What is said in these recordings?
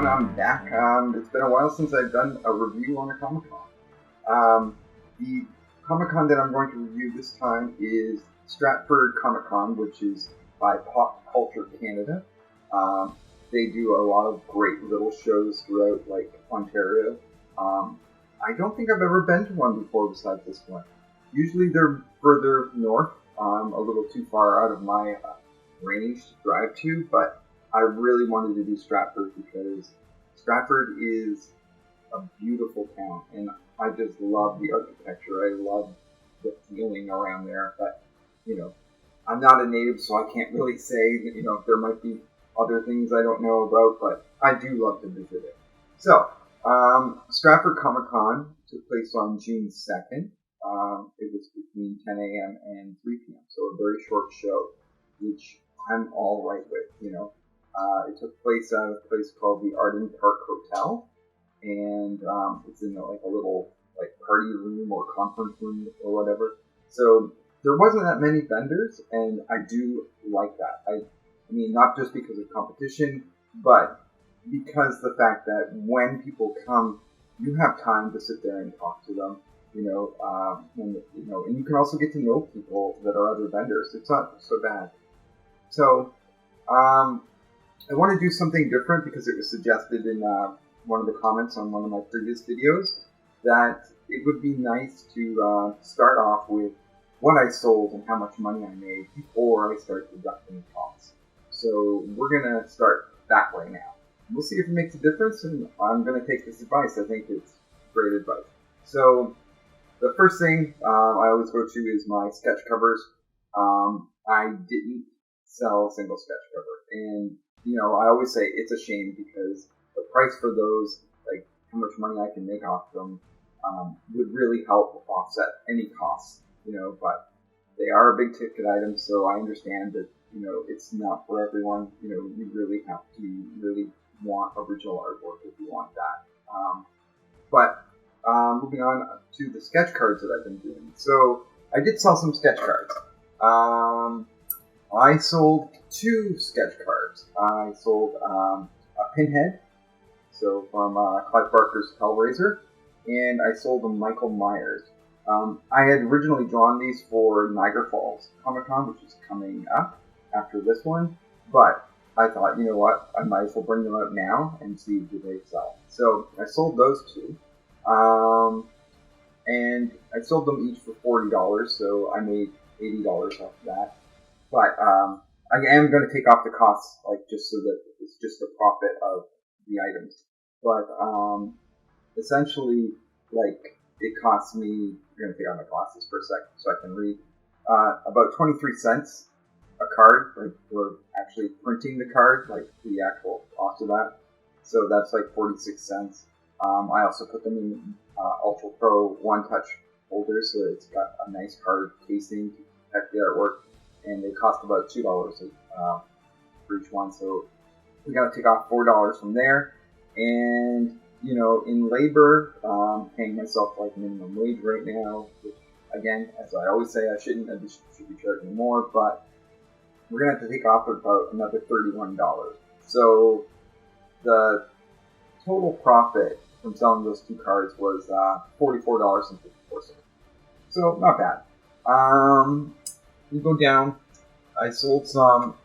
everyone, I'm back. It's been a while since I've done a review on a ComiCon. The ComiCon that I'm going to review this time is Stratford ComiCon, which is by Pop Culture Canada. They do a lot of great little shows throughout, like, Ontario. I don't think I've ever been to one before besides this one. Usually they're further north, a little too far out of my range to drive to, but I really wanted to do Stratford because Stratford is a beautiful town, and I just love the architecture. I love the feeling around there, but, I'm not a native, so I can't really say, there might be other things I don't know about, but I do love to visit it. So, Stratford ComiCon took place on June 2nd. It was between 10 a.m. and 3 p.m., so a very short show, which I'm all right with, It took place at a place called the Arden Park Hotel, and it's in a little party room or conference room or whatever. So there wasn't that many vendors, and I do like that. I mean, not just because of competition, but because the fact that when people come, you have time to sit there and talk to them, and you can also get to know people that are other vendors. It's not so bad. So, I want to do something different because it was suggested in one of the comments on one of my previous videos that it would be nice to start off with what I sold and how much money I made before I start deducting costs. So we're going to start that way now. We'll see if it makes a difference, and I'm going to take this advice. I think it's great advice. So the first thing I always go to is my sketch covers. I didn't sell a single sketch cover, and I always say it's a shame because the price for those, like how much money I can make off them, would really help offset any costs, but they are a big ticket item, so I understand that, it's not for everyone. You really have to really want original artwork if you want that. But moving on to the sketch cards that I've been doing. So I did sell some sketch cards. I sold 2 sketch cards. I sold a Pinhead, so from Clive Barker's Hellraiser, and I sold a Michael Myers. I had originally drawn these for Niagara Falls ComiCon, which is coming up after this one, but I thought, you know what, I might as well bring them out now and see do they sell. So I sold those 2, and I sold them each for $40, so I made $80 off of that. But I am going to take off the costs, just so that it's just a profit of the items. But essentially, it costs me, I'm going to take out my glasses for a second so I can read, about 23 cents a card, for actually printing the card, the actual cost of that. So that's 46 cents. I also put them in Ultra Pro One Touch holders, so it's got a nice card casing to protect the artwork. And they cost about $2 for each one. So we got to take off $4 from there. And, in labor, paying myself minimum wage right now, which, again, as I always say, I should be charging more, but we're going to have to take off about another $31. So the total profit from selling those 2 cards was $44.54. So not bad. We go down. I sold some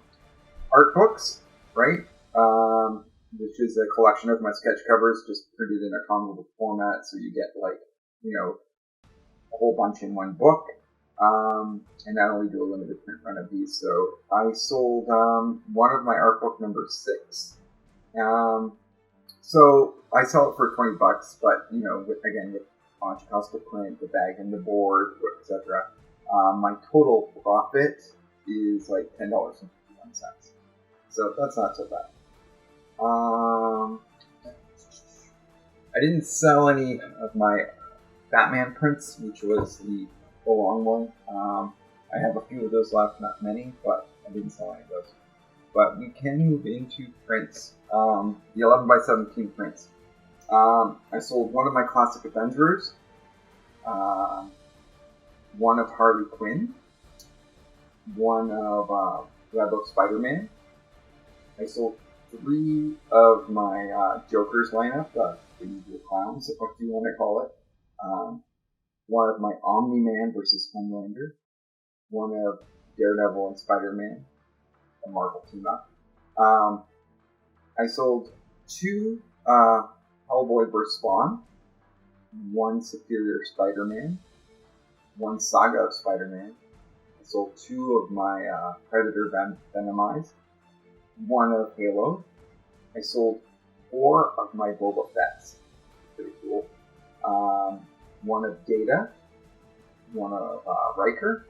art books, right? Which is a collection of my sketch covers, just printed in a comic format, so you get a whole bunch in one book. And I only do a limited print run of these. So I sold one of my art book number 6. So I sell it for $20, but with launch cost of print, the bag and the board, etc. My total profit is $10.51. So that's not so bad. I didn't sell any of my Batman prints, which was the long one. I have a few of those left, not many, but I didn't sell any of those. But we can move into prints. The 11x17 prints. I sold one of my classic Avengers, one of Harley Quinn, one of Rebel Spider-Man. I sold 3 of my Jokers lineup, the usual clowns, if you want to call it. 1 of my Omni-Man versus Homelander. 1 of Daredevil and Spider-Man, a Marvel team-up. I sold 2 Hellboy vs. Spawn, 1 Superior Spider-Man, 1 Saga of Spider-Man. I sold 2 of my Predator Venomized, 1 of Halo. I sold 4 of my Boba Fett's. Pretty cool. 1 of Data, 1 of Riker,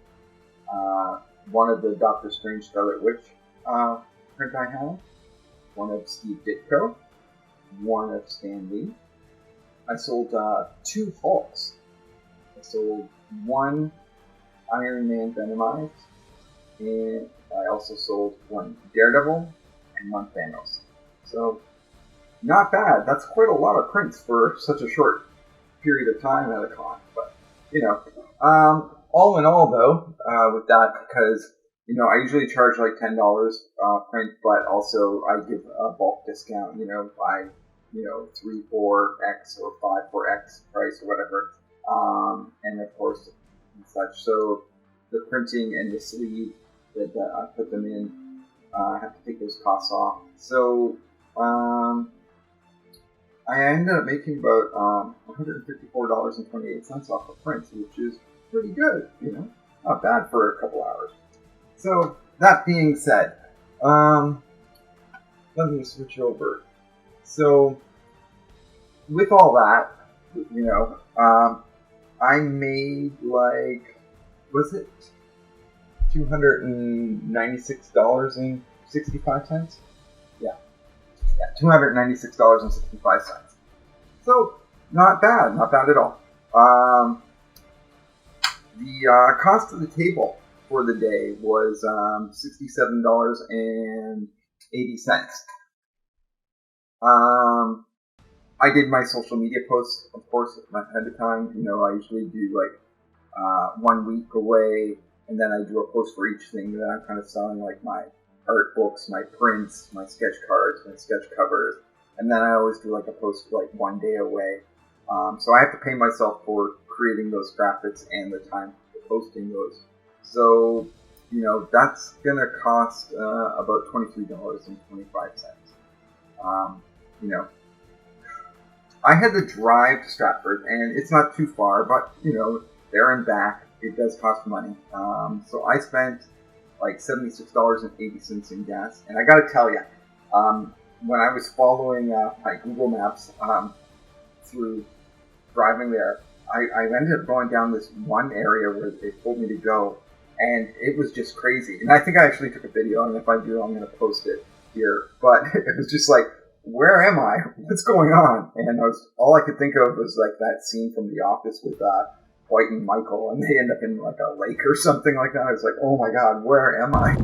1 of the Doctor Strange Scarlet Witch print I have, 1 of Steve Ditko, 1 of Stan Lee. I sold 2 Hulks. I sold 1 Iron Man Venomized, and I also sold 1 Daredevil and 1 Thanos. So, not bad. That's quite a lot of prints for such a short period of time at a con. But, all in all, though, with that, because, I usually charge like $10 print, but also I give a bulk discount, by, 3 for X or 5 for X price or whatever. And of course, and such. So the printing and the sleeve that I put them in, I have to take those costs off. So I ended up making about $154.28 off of prints, which is pretty good, not bad for a couple hours. So that being said, let me switch over. So with all that, I made was it $296.65? Yeah, $296.65. So not bad at all. The cost of the table for the day was $67.80. I did my social media posts, of course, ahead of time. I usually do 1 week away, and then I do a post for each thing that I'm kind of selling, like my art books, my prints, my sketch cards, my sketch covers, and then I always do a post 1 day away. So I have to pay myself for creating those graphics and the time for posting those. So, that's gonna cost about $23.25. I had to drive to Stratford, and it's not too far, but, there and back, it does cost money. So I spent $76.80 in gas, and I gotta tell you, when I was following my Google Maps through driving there, I ended up going down this one area where they told me to go, and it was just crazy. And I think I actually took a video, and if I do, I'm going to post it here. But it was just where am I? What's going on? And all I could think of was that scene from The Office with Dwight and Michael, and they end up in a lake or something like that. I was like, oh my god, where am I?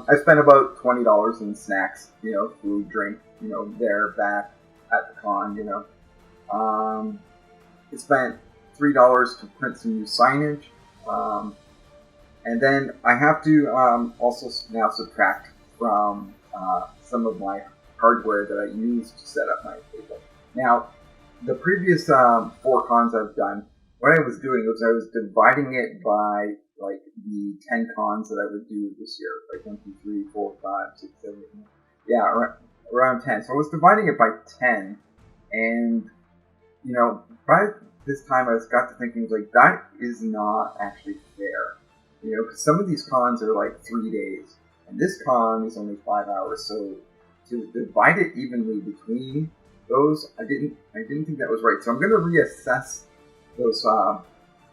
I spent about $20 in snacks, food, drink, there, back, at the con, I spent $3 to print some new signage, and then I have to also now subtract from some of my hardware that I used to set up my table. Now, the previous 4 cons I've done, what I was doing was I was dividing it by the 10 cons that I would do this year, 1, 2, 3, 4, 5, 6, 7, 8, 9. Yeah, around 10. So I was dividing it by 10, and by this time I got to thinking, that is not actually fair, because some of these cons are 3 days, and this con is only 5 hours. So to divide it evenly between those, I didn't think that was right. So I'm going to reassess those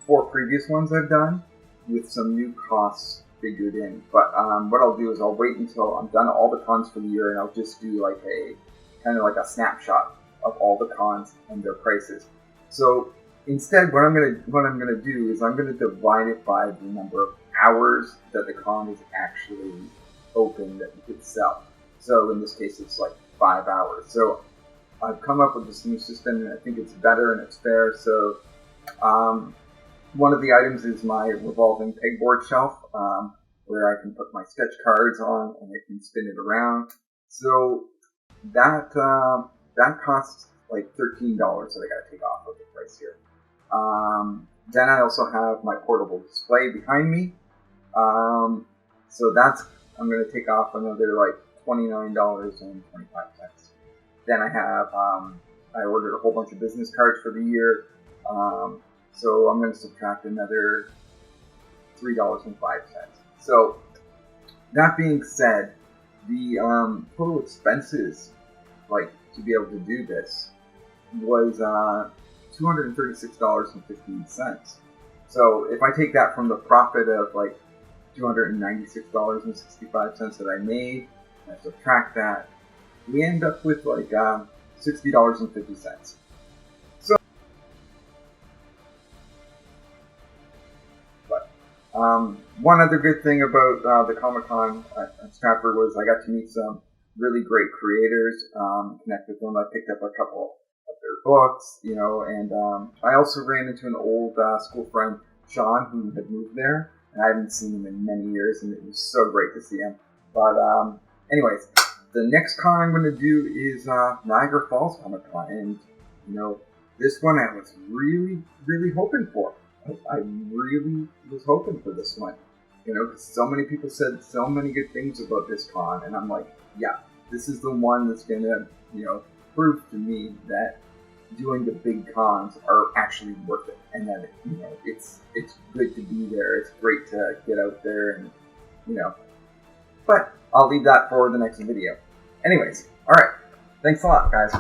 4 previous ones I've done with some new costs figured in. But what I'll do is I'll wait until I'm done all the cons for the year, and I'll just do a kind of a snapshot of all the cons and their prices. So instead, what I'm gonna do is I'm gonna divide it by the number of hours that the con is actually open that you could sell. So in this case, it's like 5 hours. So I've come up with this new system, and I think it's better and it's fair. So one of the items is my revolving pegboard shelf, where I can put my sketch cards on and I can spin it around. So that costs like $13 that I got to take off of the price here. Then I also have my portable display behind me. So I'm going to take off another like $29.25. Then I have, I ordered a whole bunch of business cards for the year. So I'm going to subtract another $3.05. So that being said, the total expenses, like to be able to do this, was $236.15. So if I take that from the profit of like $296.65 that I made, and I subtract that, we end up with like $60.50. So, but one other good thing about the Comic-Con at Stratford was I got to meet some really great creators, connect with them. I picked up a couple of their books, and I also ran into an old school friend, Sean, who had moved there, and I hadn't seen him in many years, and it was so great to see him. But anyways, the next con I'm going to do is Niagara Falls Comic-Con, and this one I was really, really hoping for. I really was hoping for this one, because so many people said so many good things about this con, and I'm like, yeah, this is the one that's going to, prove to me that doing the big cons are actually worth it, and that it's good to be there. It's great to get out there, and but I'll leave that for the next video. Anyways, all right, thanks a lot, guys.